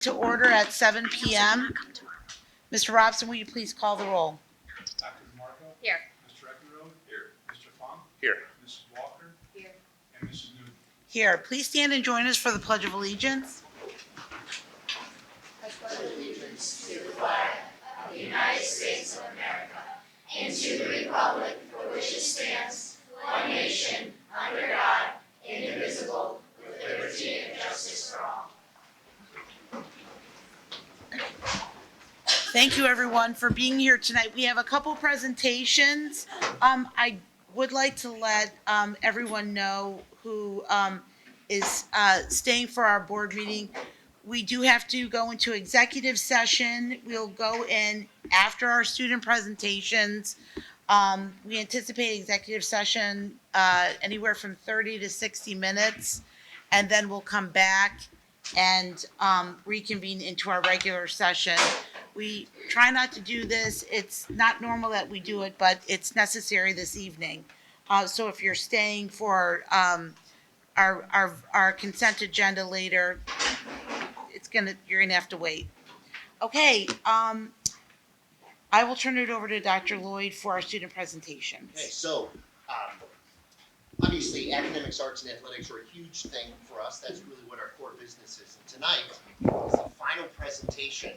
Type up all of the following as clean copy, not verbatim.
To order at 7 p.m. Mr. Robson, will you please call the roll? Dr. DeMarco? Here. Mr. Eckenrode? Here. Mr. Fong? Here. Mrs. Walker? Here. And Mrs. Newton? Here. Please stand and join us for the Pledge of Allegiance. I pledge allegiance to the flag of the United States of America and to the republic for which it stands, one nation, under God, indivisible, with liberty and justice for all. Thank you, everyone, for being here tonight. We have a couple presentations. I would like to let everyone know who is staying for our board meeting. We do have to go into executive session. We'll go in after our student presentations. We anticipate executive session anywhere from 30 to 60 minutes, and then we'll come back and reconvene into our regular session. We try not to do this. It's not normal that we do it, but it's necessary this evening. So if you're staying for our consent agenda later, you're gonna have to wait. Okay, I will turn it over to Dr. Lloyd for our student presentations. Okay, so obviously academics, arts, and athletics are a huge thing for us. That's really what our core business is. And tonight is the final presentation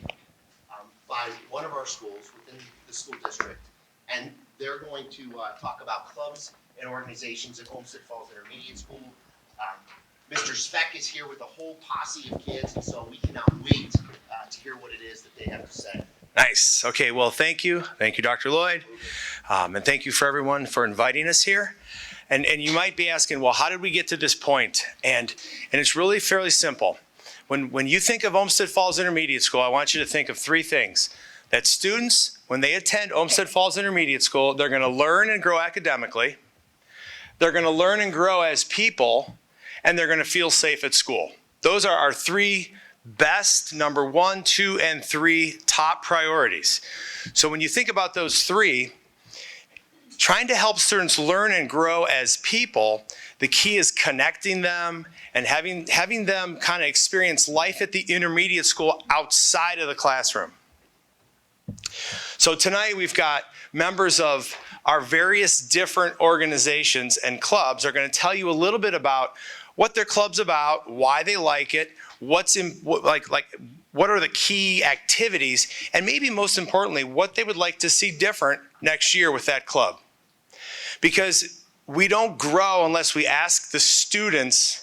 by one of our schools within the school district. And they're going to talk about clubs and organizations at Olmsted Falls Intermediate School. Mr. Speck is here with a whole posse of kids, and so we cannot wait to hear what it is that they have to say. Nice. Okay, well, thank you. Thank you, Dr. Lloyd. And thank you for everyone for inviting us here. And you might be asking, well, how did we get to this point? And it's really fairly simple. When you think of Olmsted Falls Intermediate School, I want you to think of three things. That students, when they attend Olmsted Falls Intermediate School, they're going to learn and grow academically. They're going to learn and grow as people, and they're going to feel safe at school. Those are our three best, number 1, 2, and 3 top priorities. So when you think about those three, trying to help students learn and grow as people, the key is connecting them and having them kind of experience life at the intermediate school outside of the classroom. So tonight we've got members of our various different organizations and clubs are going to tell you a little bit about what their club's about, why they like it, what are the key activities, and maybe most importantly, what they would like to see different next year with that club. Because we don't grow unless we ask the students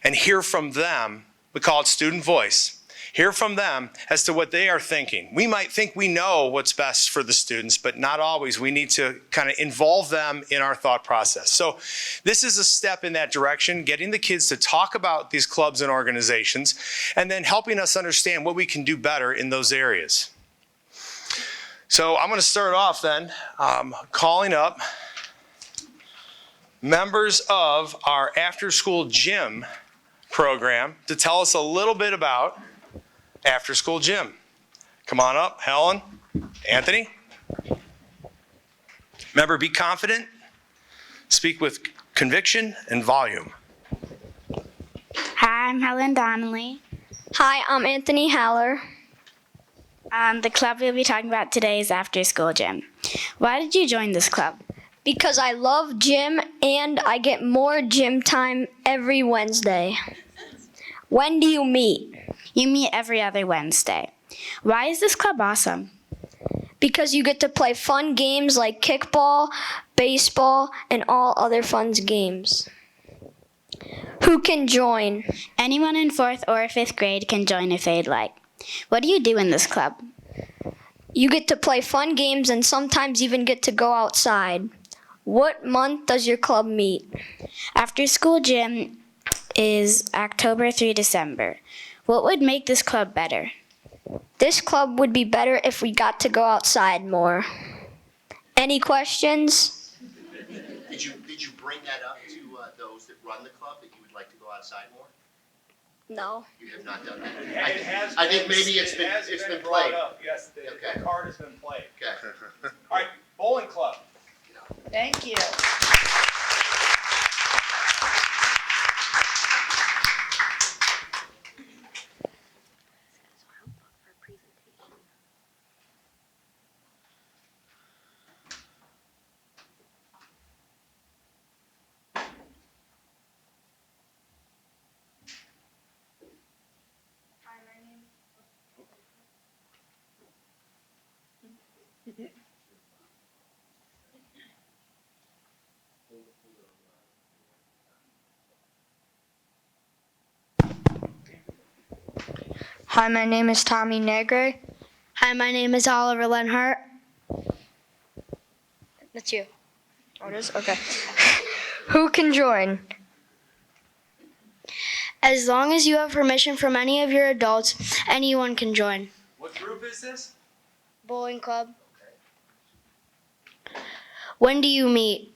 and hear from them. We call it student voice. Hear from them as to what they are thinking. We might think we know what's best for the students, but not always. We need to kind of involve them in our thought process. So this is a step in that direction, getting the kids to talk about these clubs and organizations, and then helping us understand what we can do better in those areas. So I'm going to start off then calling up members of our after-school gym program to tell us a little bit about after-school gym. Come on up, Helen, Anthony. Remember, be confident, speak with conviction and volume. Hi, I'm Helen Donnelly. Hi, I'm Anthony Haller. The club we'll be talking about today is After School Gym. Why did you join this club? Because I love gym and I get more gym time every Wednesday. When do you meet? You meet every other Wednesday. Why is this club awesome? Because you get to play fun games like kickball, baseball, and all other fun games. Who can join? Anyone in 4th or 5th grade can join if they'd like. What do you do in this club? You get to play fun games and sometimes even get to go outside. What month does your club meet? After School Gym is October through December. What would make this club better? This club would be better if we got to go outside more. Any questions? Did you bring that up to those that run the club, that you would like to go outside more? No. You have not done that. I think maybe it's been played. Yes, Okay. the card has been played. Okay. All right, bowling club. Thank you. Hi, my name is Tommy Negre. Hi, my name is Oliver Lenhart. That's you. Oh, it is? Okay. Who can join? As long as you have permission from any of your adults, anyone can join. What group is this? Bowling club. When do you meet?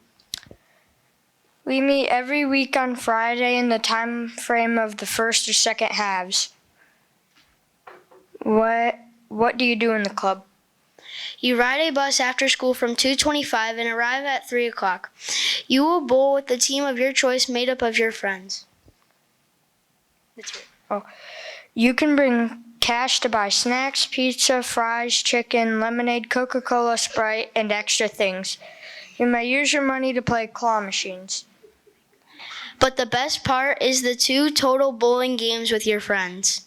We meet every week on Friday in the time frame of the first or second halves. What do you do in the club? You ride a bus after school from 2:25 and arrive at 3 o'clock. You will bowl with the team of your choice made up of your friends. That's it. You can bring cash to buy snacks, pizza, fries, chicken, lemonade, Coca-Cola, Sprite, and extra things. You may use your money to play claw machines. But the best part is the 2 total bowling games with your friends.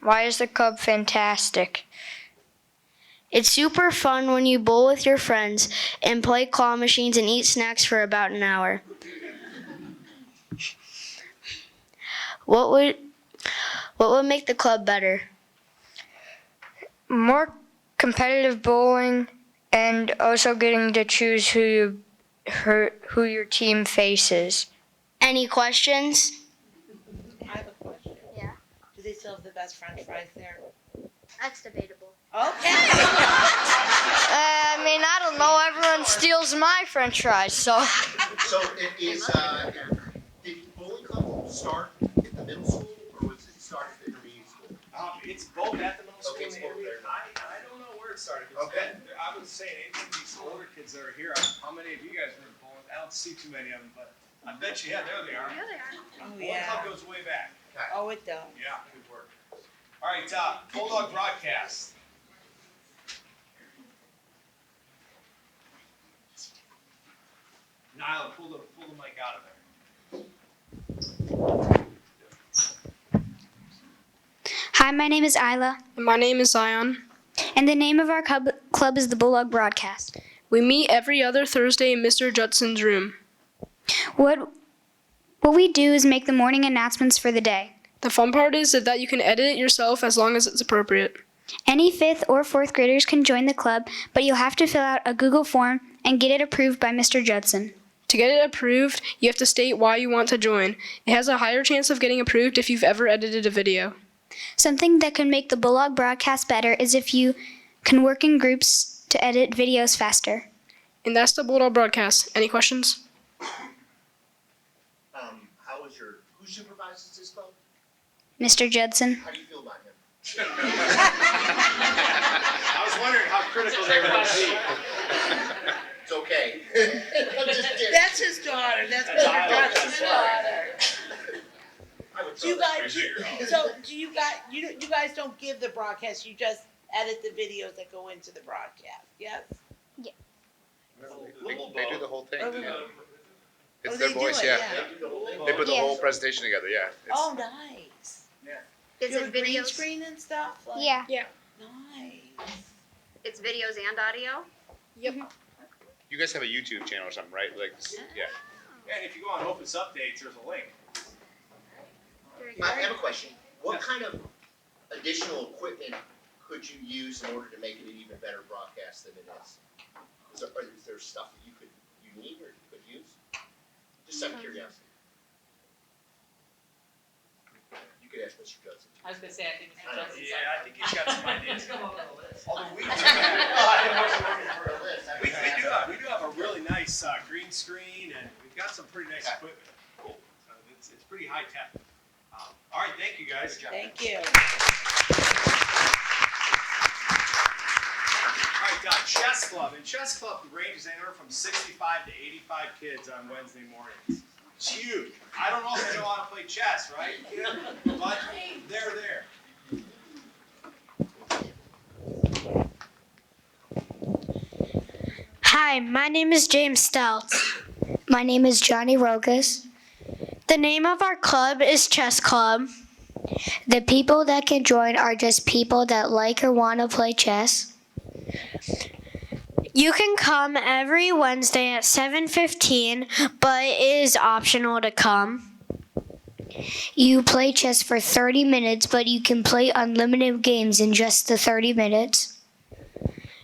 Why is the club fantastic? It's super fun when you bowl with your friends and play claw machines and eat snacks for about an hour. What would make the club better? More competitive bowling and also getting to choose who your team faces. Any questions? I have a question. Yeah. Do they still have the best french fries there? That's debatable. Okay. I mean, I don't know. Everyone steals my French fries, so. So it is, did bowling club start at the middle school, or was it start at the intermediate school? It's both at the middle school Okay, and it's the both intermediate. I don't know where it started. It's Okay. been- I was saying, any of these older kids that are here, how many of you guys were bowling? I don't see too many of them, but I bet you, yeah, there they are. Oh, Bowling yeah. club goes way back. Oh, it does. Yeah, good work. All right, Bulldog broadcast. Nyla, pull the mic out of there. Hi, my name is Isla, My name is Zion. and the name of our club is the Bulldog Broadcast. We meet every other Thursday in Mr. Judson's room. What we do is make the morning announcements for the day. The fun part is that you can edit it yourself as long as it's appropriate. Any 5th or 4th graders can join the club, but you'll have to fill out a Google form and get it approved by Mr. Judson. To get it approved, you have to state why you want to join. It has a higher chance of getting approved if you've ever edited a video. Something that can make the Bulldog Broadcast better is if you can work in groups to edit videos faster. And that's the Bulldog broadcast. Any questions? Who supervises this club? Mr. Judson? How do you feel about him? I was wondering how critical they were going to be. It's okay. I'm just kidding. That's his daughter. That's Mr. Judson's daughter. I would Do you throw that guys, right there. so do you guys don't give the broadcast, you just edit the videos that go into the broadcast, yes? They do the whole thing. Oh, Yeah. Oh, It's they their do voice, it, yeah. Oh, They put the Yeah. whole presentation together, yeah. It's- Oh, nice. Do you have a green screen and stuff? Like- Yeah. Nice. It's videos and audio? You guys have a YouTube channel or something, right? Like, yeah. And if you go on Opus Updates, there's a link. I have a question. What kind of additional equipment could you use in order to make it an even better broadcast than it is? Is there stuff that you need or you could use? Just out of curiosity. You could ask Mr. Judson. I was gonna say, I think Mr. Johnson's Yeah, I think he's got some ideas. Although we do Oh, I have, wasn't looking for a list. we do have a really nice green screen, and we've got some pretty nice equipment. Cool. It's pretty high tech. All right, thank you guys. Thank you. All right, chess club. In chess club, the range is anywhere from 65 to 85 kids on Wednesday mornings. It's huge. I don't know if they know how to play chess, right? But they're there. Hi, my name is James Stout. My name is Johnny Rogas. The name of our club is Chess Club. The people that can join are just people that like or want to play chess. You can come every Wednesday at 7:15, but it is optional to come. You play chess for 30 minutes, but you can play unlimited games in just the 30 minutes.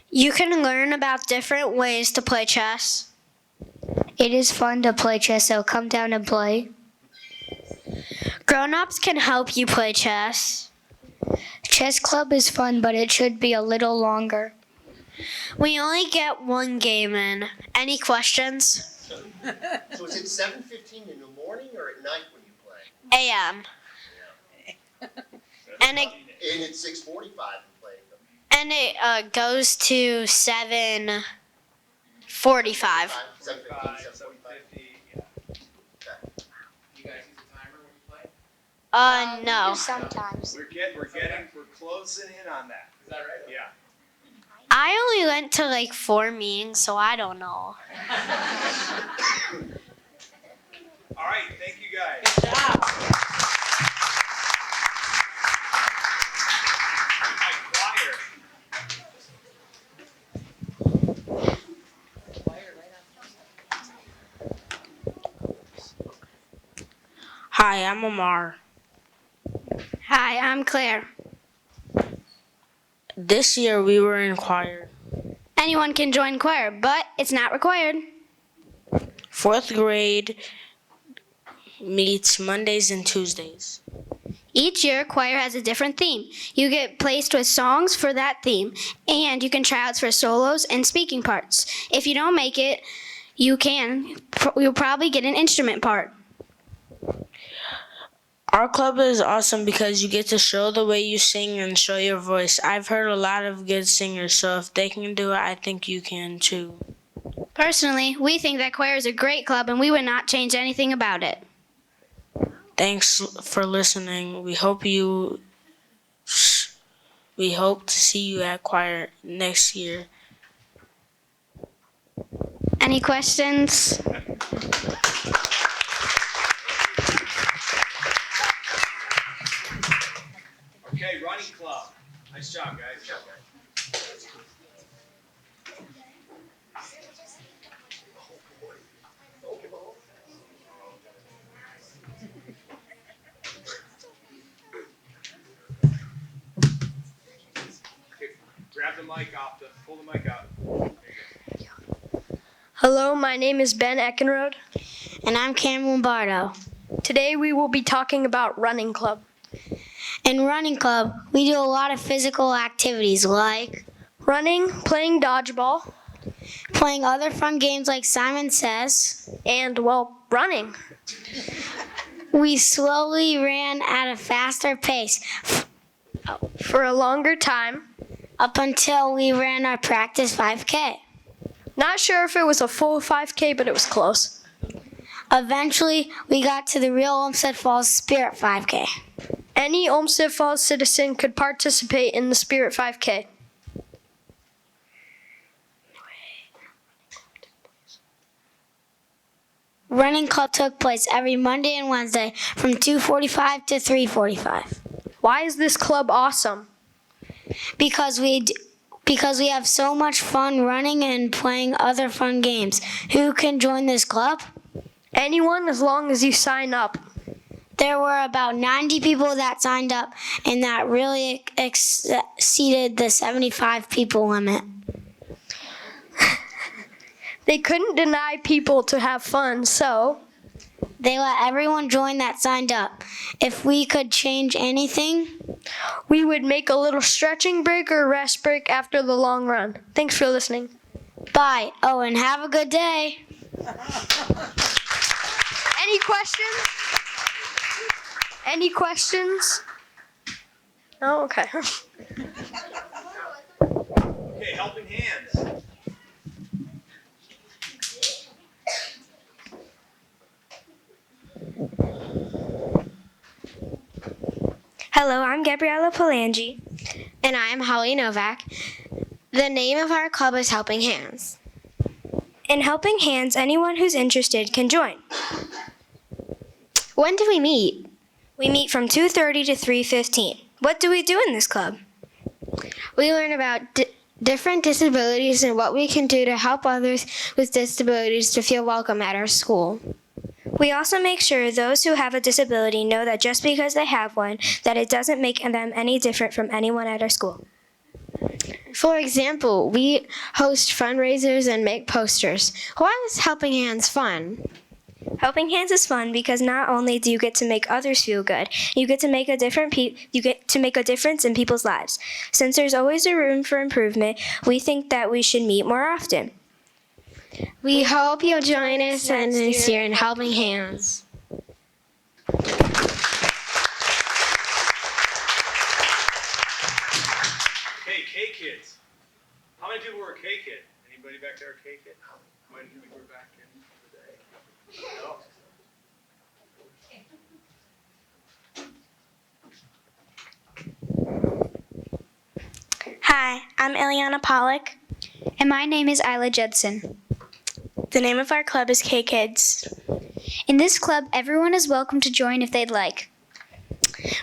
You can learn about different ways to play chess. It is fun to play chess, so come down and play. Grown-ups can help you play chess. Chess club is fun, but it should be a little longer. We only get one game in. Any questions? So is it 7:15 in the morning or at night when you play? AM. And it And it's 6:45 and play them. and it goes to 7:45. 7:15, 7:45. You guys use a timer when you play? No. Sometimes. We're closing in on that. Is that right? Yeah. I only went to like 4 meetings, so I don't know. All right, thank you guys. All right, choir. Hi, I'm Amar. Hi, I'm Claire. This year we were in choir. Anyone can join choir, but it's not required. 4th grade meets Mondays and Tuesdays. Each year, choir has a different theme. You get placed with songs for that theme, and you can try out for solos and speaking parts. If you don't make it, you'll probably get an instrument part. Our club is awesome because you get to show the way you sing and show your voice. I've heard a lot of good singers, so if they can do it, I think you can too. Personally, we think that choir is a great club, and we would not change anything about it. Thanks for listening. We hope to see you at choir next year. Any questions? Okay, running club. Nice job, guys. Grab the mic off pull the mic out. Hello, my name is Ben Eckenrode. And I'm Cam Lombardo. Today we will be talking about running club. In running club, we do a lot of physical activities like Running, playing dodgeball, playing other fun games like Simon Says. and, well, running. We slowly ran at a faster pace For a longer time. up until we ran our practice 5K. Not sure if it was a full 5K, but it was close. Eventually, we got to the real Olmsted Falls Spirit 5K. Any Olmsted Falls citizen could participate in the Spirit 5K. Running club took place every Monday and Wednesday from 2:45 to 3:45 Why is this club awesome? because we have so much fun running and playing other fun games. Who can join this club? Anyone, as long as you sign up. There were about 90 people that signed up, and that really exceeded the 75 people limit. They couldn't deny people to have fun, so They let everyone join that signed up. If we could change anything, we would make a little stretching break or rest break after the long run. Thanks for listening. bye. Oh, and have a good day. Any questions? Any questions? Oh, okay. Okay, helping hands. Hello, I'm Gabriella Palangi. And I am Holly Novak. The name of our club is Helping Hands. In Helping Hands, anyone who's interested can join. When do we meet? We meet from 2:30 to 3:15. What do we do in this club? We learn about different disabilities and what we can do to help others with disabilities to feel welcome at our school. We also make sure those who have a disability know that just because they have one, that it doesn't make them any different from anyone at our school. For example, we host fundraisers and make posters. Why is Helping Hands fun? Helping Hands is fun because not only do you get to make others feel good, you get to make a difference in people's lives. Since there's always a room for improvement, we think that we should meet more often. We hope you'll join us this year in Helping Hands. Hey, K-Kids. How many people were a K-Kid? Anybody back there a K-Kid? How many people were back in today? No. Hi, I'm Ileana Pollock. And my name is Isla Judson. The name of our club is K-Kids. In this club, everyone is welcome to join if they'd like.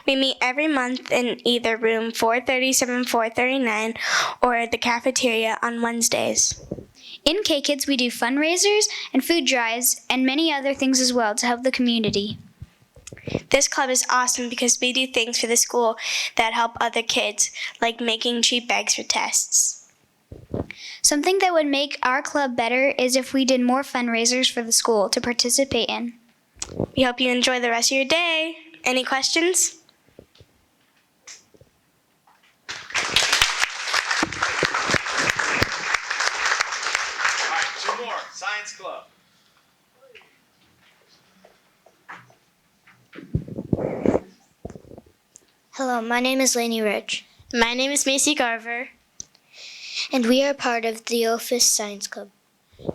We meet every month in either room 437, 439, or the cafeteria on Wednesdays. In K-Kids, we do fundraisers and food drives and many other things as well to help the community. This club is awesome because we do things for the school that help other kids, like making cheat bags for tests. Something that would make our club better is if we did more fundraisers for the school to participate in. We hope you enjoy the rest of your day. Any questions? All right, two more. Science Club. Hello, my name is Lainey Rich, My name is Macy Garver. and we are part of the Office Science Club.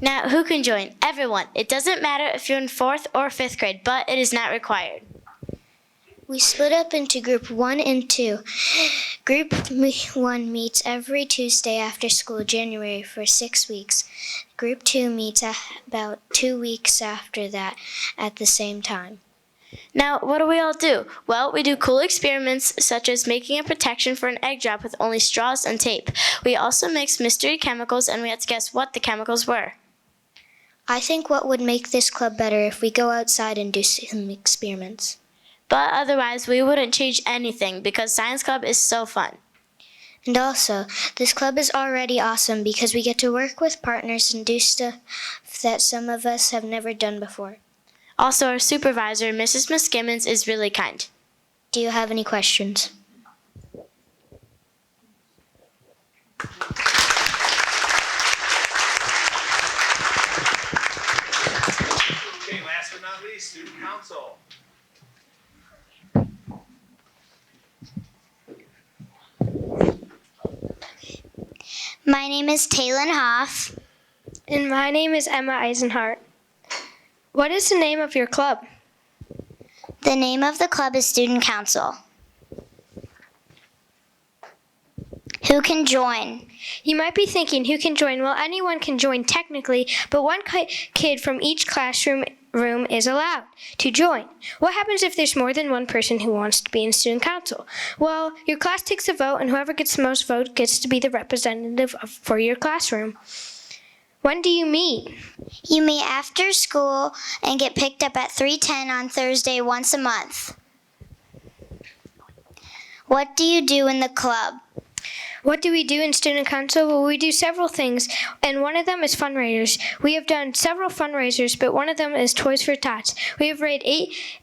Now, who can join? Everyone. It doesn't matter if you're in 4th or 5th grade, but it is not required. We split up into Group 1 and 2. Group 1 meets every Tuesday after school, January, for 6 weeks. Group 2 meets about 2 weeks after that at the same time. Now, what do we all do? Well, we do cool experiments such as making a protection for an egg drop with only straws and tape. We also mix mystery chemicals and we had to guess what the chemicals were. I think what would make this club better if we go outside and do some experiments. But otherwise, we wouldn't change anything because Science Club is so fun. And also, this club is already awesome because we get to work with partners and do stuff that some of us have never done before. Also, our supervisor, Mrs. Miskimmons, is really kind. Do you have any questions? Okay, last but not least, Student Council. My name is Taylin Hoff. And my name is Emma Eisenhart. What is the name of your club? The name of the club is Student Council. Who can join? You might be thinking, who can join? Well, anyone can join technically, but one kid from each classroom is allowed to join. What happens if there's more than one person who wants to be in student council? Well, your class takes a vote, and whoever gets the most votes gets to be the representative for your classroom. When do you meet? You meet after school and get picked up at 3:10 on Thursday once a month. What do you do in the club? What do we do in student council? Well, we do several things, and one of them is fundraisers. We have done several fundraisers, but one of them is Toys for Tots. We have raised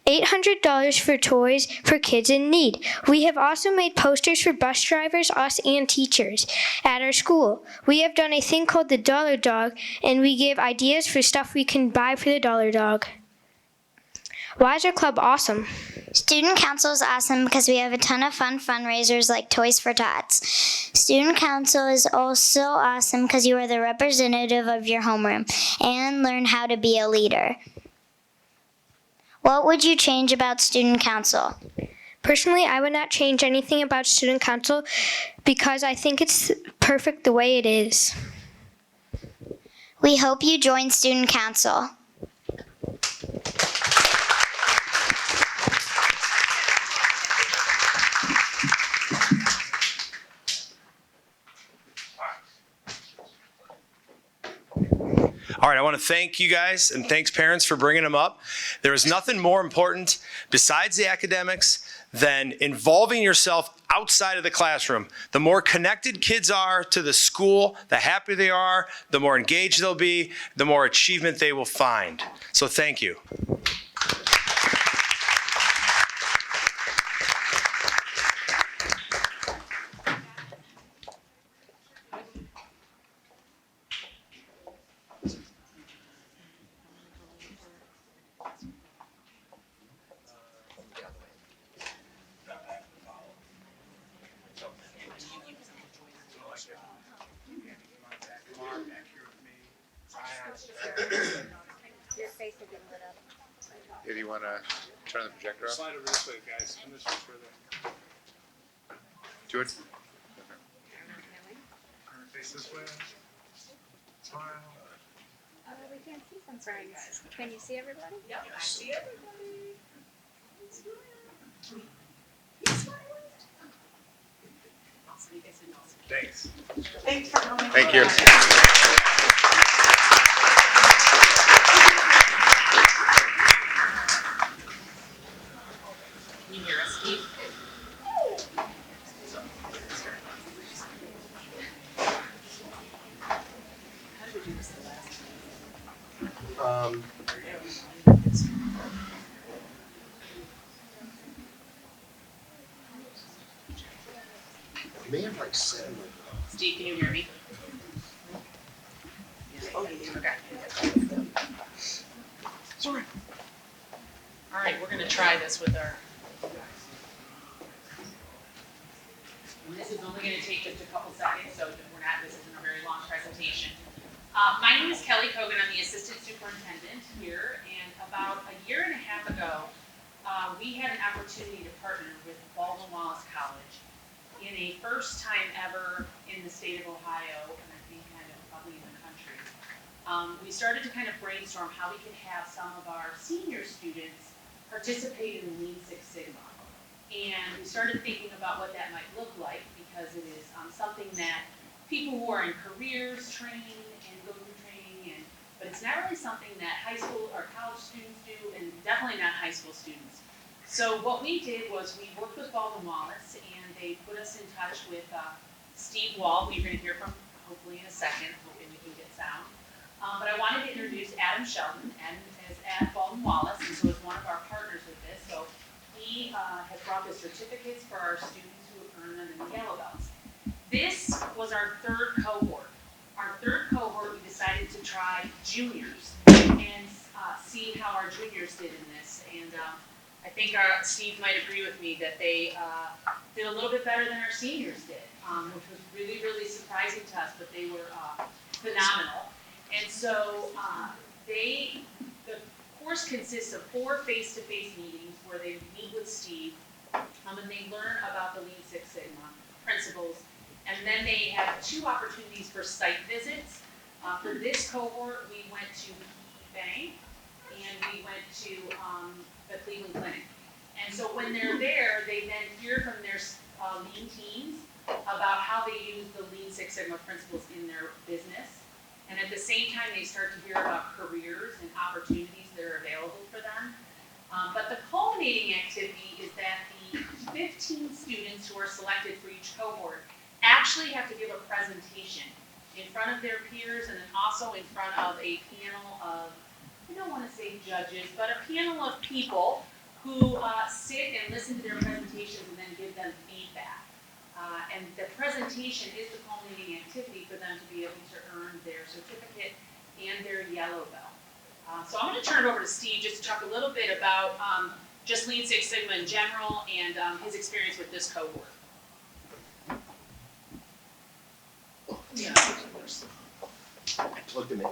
$800 for toys for kids in need. We have also made posters for bus drivers, us, and teachers at our school. We have done a thing called the Dollar Dog, and we give ideas for stuff we can buy for the Dollar Dog. Why is our club awesome? Student Council is awesome because we have a ton of fun fundraisers like Toys for Tots. Student Council is also awesome because you are the representative of your homeroom and learn how to be a leader. What would you change about Student Council? Personally, I would not change anything about student council because I think it's perfect the way it is. We hope you join Student Council. All right, I want to thank you guys and thanks parents for bringing them up. There is nothing more important besides the academics than involving yourself outside of the classroom. The more connected kids are to the school, the happier they are, the more engaged they'll be, the more achievement they will find. So thank you. Your face will be lit up. If you want to turn the projector off. Slide over this way, guys. I'm just further. Do it. Face this way. Smile. We can't see some friends. Can you see everybody? Yep, I see everybody. Thanks. Thanks for coming. Thank you. Can you hear us, Steve? How did we do this the last time? We may have like 7. Steve, can you hear me? Oh, you do, okay. All right, we're gonna try this with our. And this is only gonna take just a couple seconds, so this isn't a very long presentation. My name is Kelly Kogan, I'm the Assistant Superintendent here, and about a year and a half ago, we had an opportunity to partner with Baldwin Wallace College in a first time ever in the state of Ohio, and I think kind of probably in the country. We started to kind of brainstorm how we could have some of our senior students participate in Lean Six Sigma. And we started thinking about what that might look like, because it is something that people who are in careers training and go through training, but it's not really something that high school or college students do, and definitely not high school students. So what we did was we worked with Baldwin Wallace, and they put us in touch with Steve Wall, who you're going to hear from hopefully in a second, hoping we can get sound. But I wanted to introduce Adam Sheldon. Adam is at Baldwin Wallace, and so is one of our partners with this. So he has brought the certificates for our students who earn them in the yellow belts. This was our third cohort. Our third cohort, we decided to try juniors and see how our juniors did in this. And I think Steve might agree with me that they did a little bit better than our seniors did, which was really, really surprising to us, but they were phenomenal. And so the course consists of 4 face-to-face meetings where they meet with Steve and they learn about the Lean Six Sigma principles. And then they have 2 opportunities for site visits. For this cohort, we went to BOE Bank and we went to the Cleveland Clinic. And so when they're there, they then hear from their lean teams about how they use the Lean Six Sigma principles in their business. And at the same time, they start to hear about careers and opportunities that are available for them. But the culminating activity is that the 15 students who are selected for each cohort actually have to give a presentation in front of their peers and then also in front of a panel of, I don't want to say judges, but a panel of people who sit and listen to their presentations and then give them feedback. And the presentation is the culminating activity for them to be able to earn their certificate and their yellow belt. So I'm going to turn it over to Steve just to talk a little bit about just Lean Six Sigma in general and his experience with this cohort. Yeah. I plugged them in.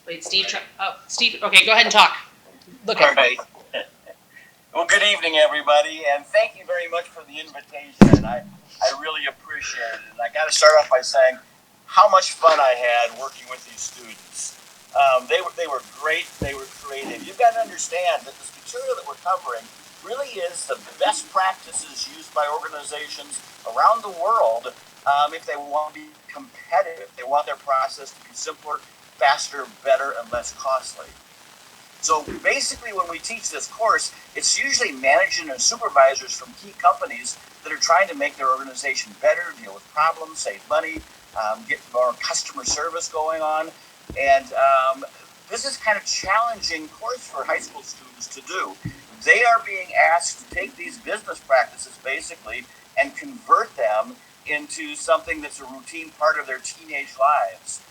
Wait, Steve, Steve, okay, go ahead and talk. Look at right. Well, good evening, everybody, and thank you very much for the invitation. I really appreciate it. And I got to start off by saying how much fun I had working with these students. They were great. They were creative. You've got to understand that this material that we're covering really is the best practices used by organizations around the world if they want to be competitive. They want their process to be simpler, faster, better, and less costly. So basically when we teach this course, it's usually managers and supervisors from key companies that are trying to make their organization better, deal with problems, save money, get more customer service going on. And this is kind of challenging course for high school students to do. They are being asked to take these business practices basically and convert them into something that's a routine part of their teenage lives.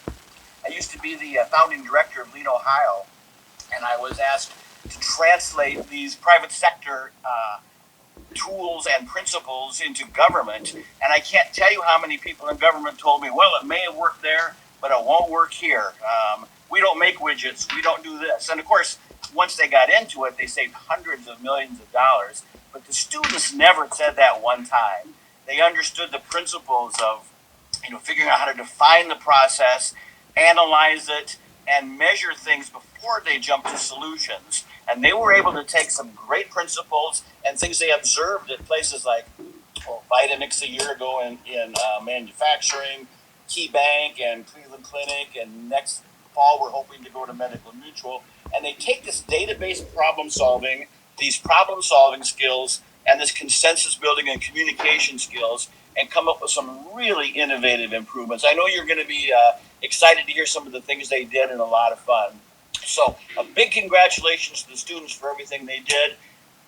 I used to be the founding director of Lean, Ohio, and I was asked to translate these private sector tools and principles into government. And I can't tell you how many people in government told me, well, it may have worked there, but it won't work here. We don't make widgets. We don't do this. And of course, once they got into it, they saved hundreds of millions of dollars. But the students never said that one time. They understood the principles of, figuring out how to define the process, analyze it, and measure things before they jump to solutions. And they were able to take some great principles and things they observed at places like Vitamix a year ago in manufacturing, Key Bank and Cleveland Clinic, and next fall we're hoping to go to Medical Mutual. And they take this database problem solving, these problem solving skills, and this consensus building and communication skills, and come up with some really innovative improvements. I know you're going to be excited to hear some of the things they did and a lot of fun. So a big congratulations to the students for everything they did.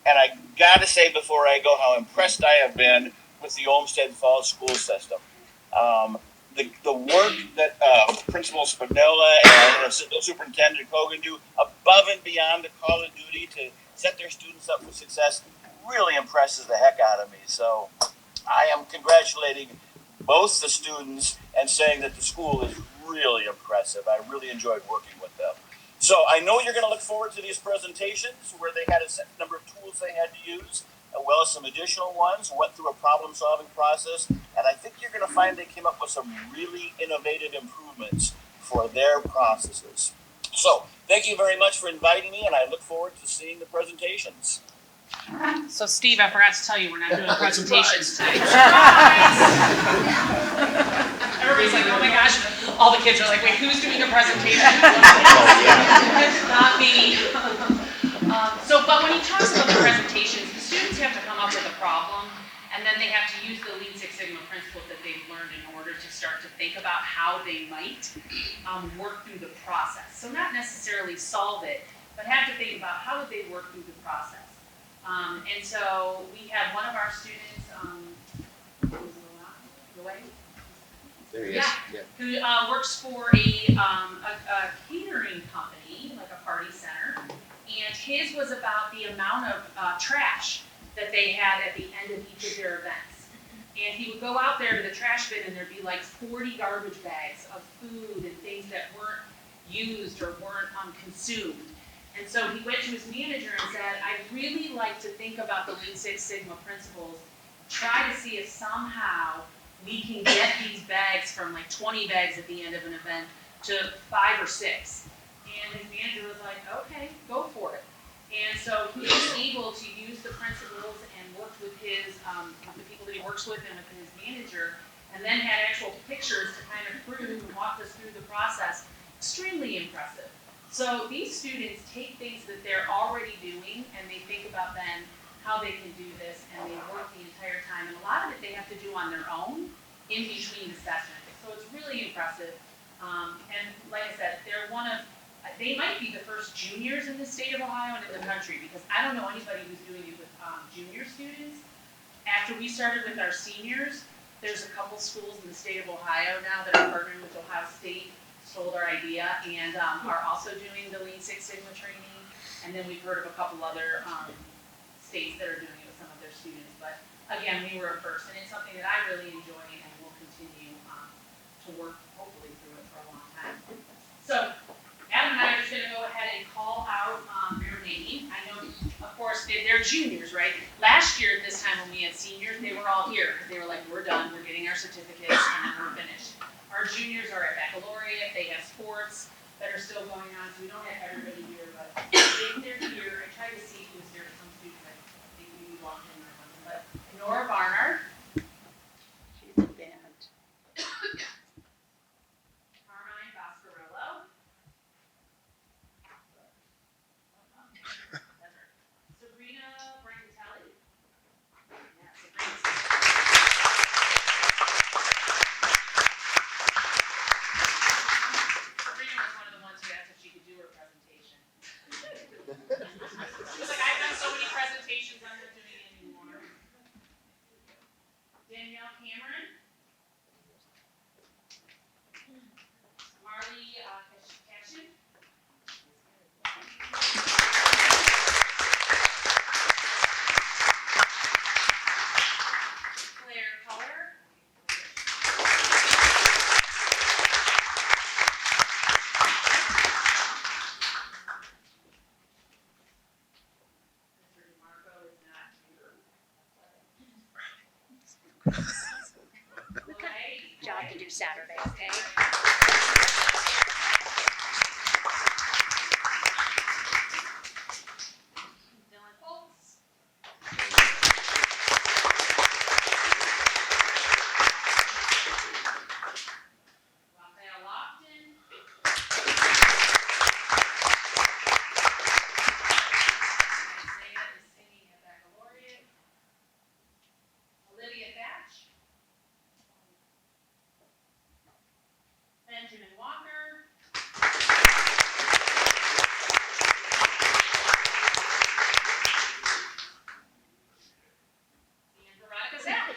And I got to say before I go how impressed I have been with the Olmsted Falls school system. The work that Principal Spinola and Assistant Superintendent Kogan do above and beyond the call of duty to set their students up for success really impresses the heck out of me. So I am congratulating both the students and saying that the school is really impressive. I really enjoyed working with them. So I know you're going to look forward to these presentations where they had a set number of tools they had to use, as well as some additional ones, went through a problem-solving process, and I think you're going to find they came up with some really innovative improvements for their processes. So thank you very much for inviting me, and I look forward to seeing the presentations. So Steve, I forgot to tell you, we're not doing presentations tonight. Everybody's like, oh my gosh, all the kids are like, wait, who's doing a presentation? Not me. But when he talks about the presentations, the students have to come up with a problem, and then they have to use the Lean Six Sigma principles that they've learned in order to start to think about how they might work through the process. So not necessarily solve it, but have to think about how would they work through the process. And so we had one of our students, who works for a catering company, like a party center, and his was about the amount of trash that they had at the end of each of their events. And he would go out there to the trash bin and there'd be like 40 garbage bags of food and things that weren't used or weren't consumed. And so he went to his manager and said, I'd really like to think about the Lean Six Sigma principles, try to see if somehow we can get these bags from like 20 bags at the end of an event to 5 or 6. And his manager was like, okay, go for it. And so he was able to use the principles and worked with his, with the people that he works with and with his manager, and then had actual pictures to kind of prove and walk us through the process. Extremely impressive. So these students take things that they're already doing and they think about then how they can do this, and they work the entire time. And a lot of it they have to do on their own in between the sessions. So it's really impressive. And like I said, they might be the first juniors in the state of Ohio and in the country, because I don't know anybody who's doing it with junior students. After we started with our seniors, there's a couple schools in the state of Ohio now that are partnering with Ohio State, stole our idea, and are also doing the Lean Six Sigma training. And then we've heard of a couple other states that are doing it with some of their students. But again, we were a first, and it's something that I really enjoy and will continue to work, hopefully, through it for a long time. So Adam and I are just going to go ahead and call out their name. I know, of course, they're juniors, right? Last year at this time when we had seniors, they were all here because they were like, we're done, we're getting our certificates, and then we're finished. Our juniors are at baccalaureate, they have sports that are still going on, so we don't have everybody here, but if they're here, I tried to see who's here, some students, I think we walked in or something, but Nora Barnard. She's a band. not doing it anymore. Danielle Cameron. Marley Cashin. Claire Color. Mr. DeMarco is not here. Job to do Saturday, okay? Dylan Foltz. Raphael Lofton. Isaiah is singing at baccalaureate. Olivia Thatch. Benjamin Walker. And Veronica Zapp.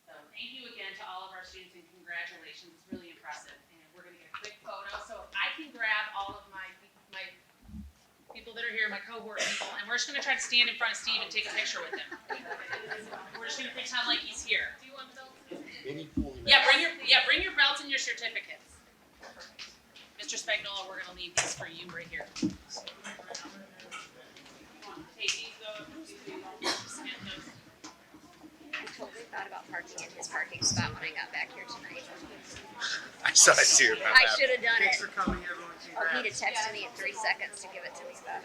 So thank you again to all of our students and congratulations. It's really impressive. And we're gonna get a quick photo. So if I can grab all of my people that are here, my cohort people, and we're just gonna try to stand in front of Steve and take a picture with him. We're just gonna pretend like he's here. Do you want belts? Yeah, bring your belts and your certificates. Mr. Spagnola, we're gonna leave these for you right here. Take these though. Scan those. I totally thought about parking in his parking spot when I got back here tonight. I saw it too. I should have done it. Thanks for coming, everyone. Oh, he'd have texted me in 3 seconds to give it to me, but.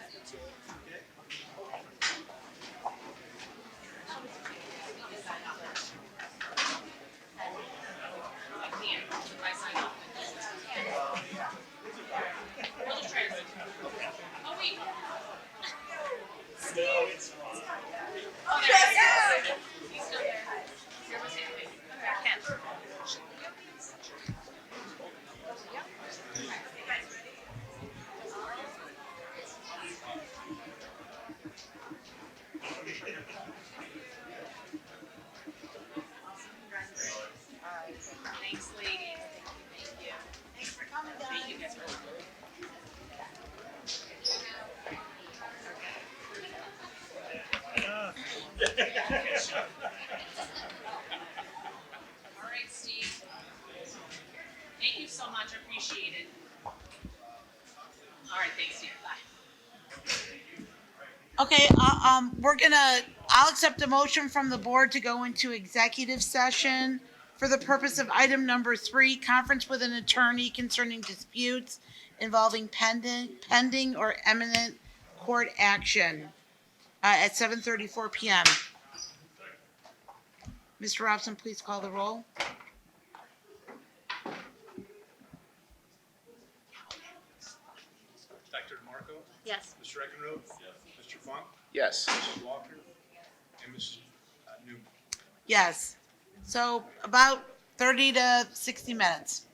I sign off. We'll just try to. Oh, wait. Steve. Oh, there he is. He's still there. Here, we'll take a picture. Ken. Thanks, ladies. Thank you. Thanks for coming, guys. Thank you guys for. All right, Steve. Thank you so much. I appreciate it. All right, thanks, Steve. Bye. Okay, I'll accept a motion from the board to go into executive session for the purpose of item number 3, conference with an attorney concerning disputes involving pending or imminent court action, at 7:34 PM. Mr. Robson, please call the roll. Dr. DeMarco, Yes. Mr. Eckenrode, Mr. Funk, Yes. Mrs. Walker, and Mrs. Newman. Yes. So about 30 to 60 minutes.